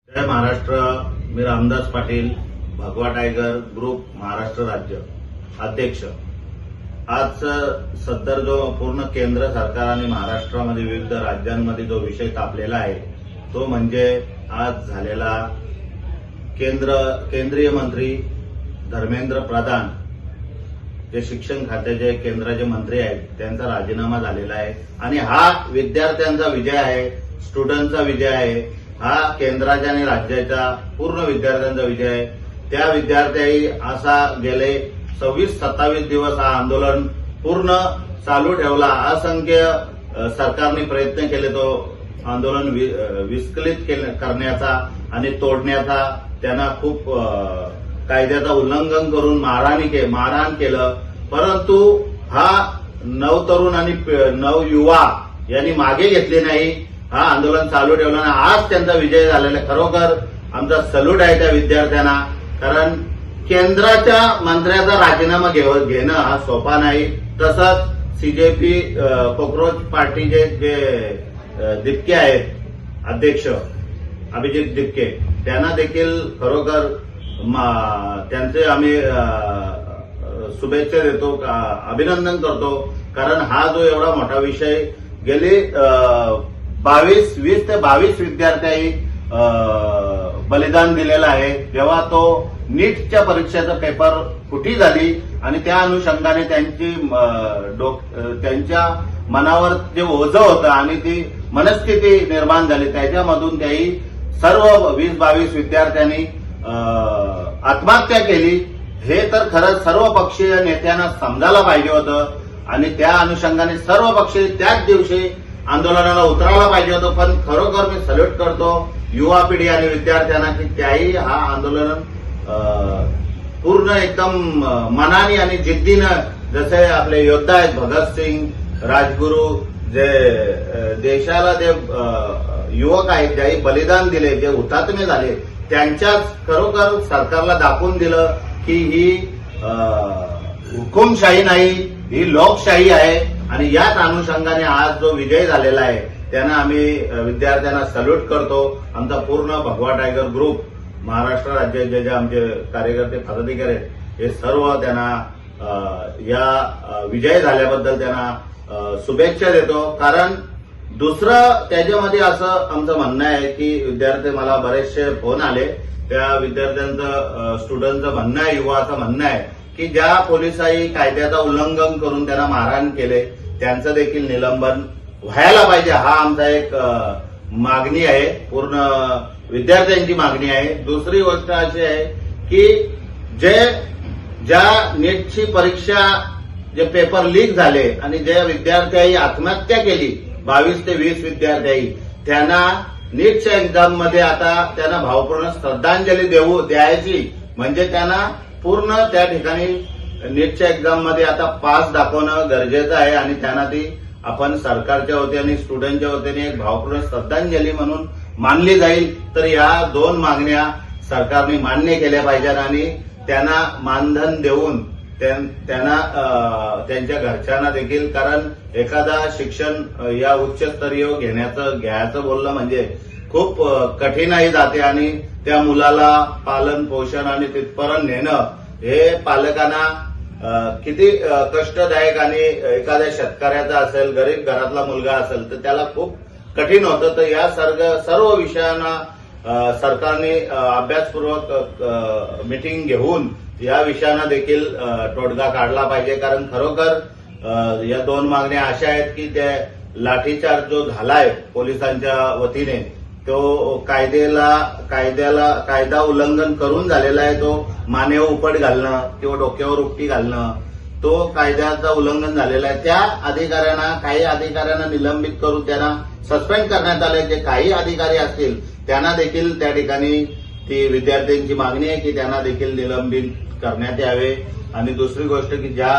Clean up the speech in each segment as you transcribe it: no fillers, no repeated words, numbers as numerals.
जय महाराष्ट्र. मी रामदास पाटील, भगवा tiger group Maharashtra राज्य अध्यक्ष. आज सदर जो पूर्ण केंद्र सरकार आणि महाराष्ट्रामध्ये विविध राज्यांमध्ये जो विषय तापलेला आहे तो म्हणजे आज झालेला केंद्रीय मंत्री धर्मेंद्र प्रधान जे शिक्षण खात्याचे केंद्राचे मंत्री आहेत त्यांचा राजीनामा झालेला आहे. आणि हा विद्यार्थ्यांचा विजय आहे, स्टुडंटचा विजय आहे, हा केंद्राच्या आणि राज्याच्या पूर्ण विद्यार्थ्यांचा विजय आहे. त्या विद्यार्थ्यांनी असा गेले 26-27 दिवस हा आंदोलन पूर्ण चालू ठेवला. असंख्य सरकारने प्रयत्न केले तो आंदोलन विस्कळीत करण्याचा आणि तोडण्याचा. त्यांना खूप कायद्याचं उल्लंघन करून मारहाण केलं. परंतु हा नवतरुण आणि नवयुवा यांनी मागे घेतले नाही, हा आंदोलन चालू ठेवलं आणि आज त्यांचा विजय झालेला. खरोखर आमचा सल्यूट आहे त्या विद्यार्थ्यांना. कारण केंद्राच्या मंत्र्याचा राजीनामा घेणं हा सोपा नाही. तसंच सीजेपी कॉक्रोच पार्टीचे जे दिपके आहेत अध्यक्ष अभिजित दिपके, त्यांना देखील खरोखर त्यांचे आम्ही शुभेच्छा देतो, अभिनंदन करतो. कारण हा जो एवढा मोठा विषय गेले 20 ते 22 विद्यार्थ्यांनी बलिदान दिलेलं आहे. जेव्हा तो नीटच्या परीक्षेचा पेपर फुटी झाली आणि त्या अनुषंगाने त्यांच्या मनावर जे ओझं होतं आणि ती मनस्थिती निर्माण झाली, त्याच्यामधून त्याही सर्व 20-22 विद्यार्थ्यांनी आत्महत्या केली. हे तर खरंच सर्व पक्षीय नेत्यांना समजायला पाहिजे होतं आणि त्या अनुषंगाने सर्व पक्षी त्याच दिवशी आंदोलनाला उतरायला पाहिजे होतं. पण खरोखर मी सल्यूट करतो युवा पिढी आणि विद्यार्थ्यांना की त्याही हा आंदोलन पूर्ण एकदम मनाने आणि जिद्दीनं, जसे आपले योद्धा आहेत भगतसिंग, राजगुरू, जे देशाला जे युवक आहेत ज्याही बलिदान दिले, जे हुतात्मे झाले, त्यांच्याच खरोखर सरकारला दाखवून दिलं की ही हुकुमशाही नाही, ही लोकशाही आहे. आणि याच अनुषंगाने आज जो विजय झालेला आहे त्यांना आम्ही विद्यार्थ्यांना सल्यूट करतो. आमचा पूर्ण भगवा टायगर ग्रुप महाराष्ट्र राज्याचे जे आमचे कार्यकर्ते पदाधिकारी आहेत हे सर्व त्यांना या विजय झाल्याबद्दल त्यांना शुभेच्छा देतो. कारण दुसरं त्याच्यामध्ये असं आमचं म्हणणं आहे की विद्यार्थी, मला बरेचसे फोन आले, त्या विद्यार्थ्यांचं स्टुडंटचं म्हणणं आहे, युवाचं म्हणणं आहे की ज्या पोलिसांनी कायद्याचं उल्लंघन करून त्यांना मारहाण केले त्यांचं देखील निलंबन व्हायला पाहिजे. हा आमचा एक मागणी आहे, पूर्ण विद्यार्थ्यांची मागणी आहे. दुसरी गोष्ट अशी आहे की ज्या नीटची परीक्षा जे पेपर लीक झाले आणि ज्या विद्यार्थ्यांनी आत्महत्या केली 22 ते 20 विद्यार्थ्यांनी, त्यांना नीटच्या एक्झाम मध्ये आता त्यांना भावपूर्ण श्रद्धांजली द्यायची. म्हणजे त्यांना पूर्ण त्या ठिकाणी नीटच्या एक्झाम मध्ये आता पास दाखवणं गरजेचं आहे आणि त्यांना ती आपण सरकारच्या वतीने आणि स्टुडंटच्या वतीने एक भावपूर्ण श्रद्धांजली म्हणून मानली जाईल. तर या दोन मागण्या सरकारने मान्य केल्या पाहिजेत आणि त्यांना मानधन देऊन त्यांना त्यांच्या घरच्यांना देखील, कारण एखादा शिक्षण या उच्चस्तरीय घ्यायचं बोललं म्हणजे खूप कठीणही जाते आणि त्या मुलाला पालन पोषण आणि तिथपर्यंत नेणं हे पालकांना किती कष्टदायक, आणि एखाद्या शेतकऱ्याचा असेल, गरीब घरातला मुलगा असेल तर त्याला खूप कठीण होतं. तर या सर्व विषयांना सरकारने अभ्यासपूर्वक मीटिंग घेऊन या विषयांना देखील तोडगा काढला पाहिजे. कारण खरोखर या दोन मागण्या अशा आहेत की त्या लाठीचार्ज जो झालाय पोलिसांच्या वतीने तो कायदा उल्लंघन करून झालेला आहे. तो मानेवर उपट घालणं किंवा डोक्यावर उपटी घालणं, तो कायद्याचं उल्लंघन झालेला आहे. त्या काही अधिकाऱ्यांना निलंबित करून त्यांना सस्पेंड करण्यात आले. जे काही अधिकारी असतील त्यांना देखील त्या ठिकाणी ती विद्यार्थ्यांची मागणी आहे की त्यांना देखील निलंबित करण्यात यावे. आणि दुसरी गोष्ट की ज्या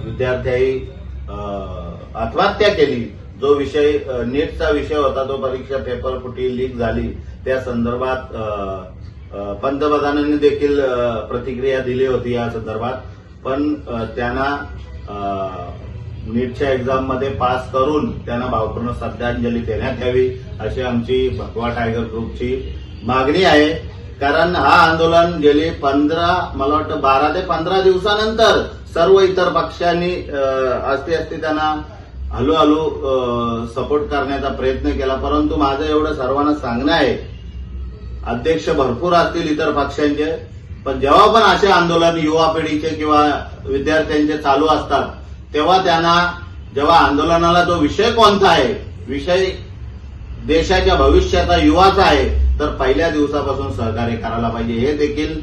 विद्यार्थ्यांनी आत्महत्या केली, जो विषय नीटचा विषय होता, तो परीक्षा पेपर फुटी लीक झाली, त्या संदर्भात पंतप्रधानांनी देखील प्रतिक्रिया दिली होती या संदर्भात. पण त्यांना नीटच्या एक्झाम मध्ये पास करून त्यांना भावपूर्ण श्रद्धांजली देण्यात यावी अशी आमची भगवा टायगर ग्रुपची मागणी आहे. कारण हा आंदोलन गेली 12 ते 15 दिवसानंतर सर्व इतर पक्षांनी असते त्यांना हळूहळू सपोर्ट करण्याचा प्रयत्न केला. परंतु माझं एवढं सर्वांना सांगणं आहे, अध्यक्ष भरपूर असतील इतर पक्षांचे, पण जेव्हा पण असे आंदोलन युवा पिढीचे किंवा विद्यार्थ्यांचे चालू असतात तेव्हा त्यांना जेव्हा आंदोलनाला जो विषय कोणता आहे, विषय देशाच्या भविष्याचा युवाचा आहे, तर पहिल्या दिवसापासून सहकार्य करायला पाहिजे. हे देखील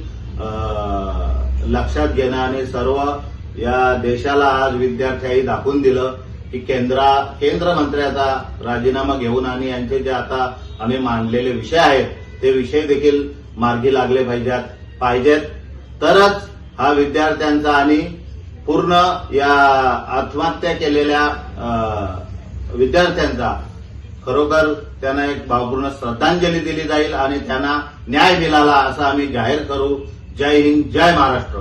लक्षात घेणं आणि सर्व या देशाला आज विद्यार्थ्यांनी दाखवून दिलं की केंद्र मंत्र्याचा राजीनामा घेऊन आणि यांचे जे आता आम्ही मांडलेले विषय आहेत ते विषय देखील मार्गी लागले पाहिजेत. तरच हा विद्यार्थ्यांचा आणि पूर्ण या आत्महत्या केलेल्या विद्यार्थ्यांचा खरोखर त्यांना एक भावपूर्ण श्रद्धांजली दिली जाईल आणि त्यांना न्याय मिळाला असं आम्ही जाहीर करू. जय हिंद, जय महाराष्ट्र.